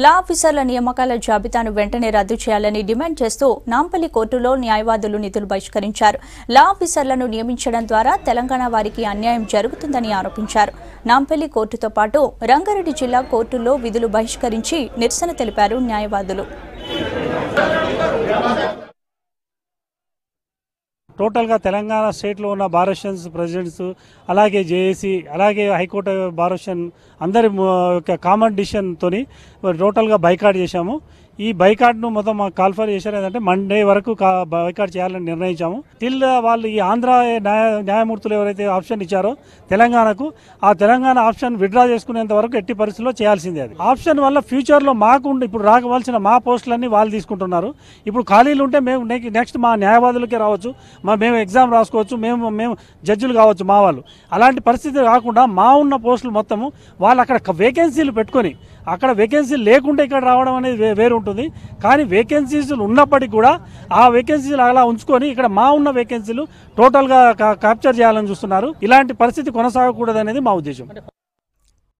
లా ఆఫీసర్ల నియామకాల జాబితాను వెంటనే రద్దు చేయాలని డిమాండ్ చేస్తూ నాంపల్లి కోర్టులో న్యాయవాదులు నిధులు బహిష్కరించారు. లా ఆఫీసర్లను నియమించడం ద్వారా తెలంగాణ వారికి అన్యాయం జరుగుతుందని ఆరోపించారు. నాంపల్లి కోర్టుతో పాటు రంగారెడ్డి జిల్లా కోర్టుల్లో విధులు బహిష్కరించి నిరసన తెలిపారు న్యాయవాదులు. టోటల్గా తెలంగాణ స్టేట్లో ఉన్న బార్ అసోసియేషన్స్ ప్రెసిడెంట్స్, అలాగే జేఏసీ, అలాగే హైకోర్టు బార్ అసోసియేషన్ అందరి కామన్ డిసిషన్తో టోటల్గా బైకాట్ చేశాము. ఈ బైకాట్ను మొత్తం కాల్ఫర్ చేశారు. ఏంటంటే మండే వరకు బైకాట్ చేయాలని నిర్ణయించాము. టిల్ వాళ్ళు ఈ ఆంధ్ర న్యాయమూర్తులు ఎవరైతే ఆప్షన్ ఇచ్చారో తెలంగాణకు, ఆ తెలంగాణ ఆప్షన్ విత్డ్రా చేసుకునేంత వరకు ఎట్టి పరిస్థితుల్లో చేయాల్సిందే. అది ఆప్షన్ వల్ల ఫ్యూచర్లో మాకు ఇప్పుడు రాకవలసిన మా పోస్టులన్నీ వాళ్ళు తీసుకుంటున్నారు. ఇప్పుడు ఖాళీలు ఉంటే మేము నెక్స్ట్ మా న్యాయవాదులకే రావచ్చు, మేము ఎగ్జామ్ రాసుకోవచ్చు, మేము జడ్జిలు కావచ్చు మా వాళ్ళు. అలాంటి పరిస్థితి కాకుండా మా ఉన్న పోస్టులు మొత్తము వాళ్ళు అక్కడ వేకెన్సీలు పెట్టుకొని, అక్కడ వేకెన్సీలు లేకుంటే ఇక్కడ రావడం అనేది వేరు ఉంటుంది. కానీ వేకెన్సీలు ఉన్నప్పటికీ కూడా ఆ వేకెన్సీలు అలా ఉంచుకొని ఇక్కడ మా ఉన్న వేకెన్సీలు టోటల్గా క్యాప్చర్ చేయాలని చూస్తున్నారు. ఇలాంటి పరిస్థితి కొనసాగకూడదు అనేది మా ఉద్దేశం.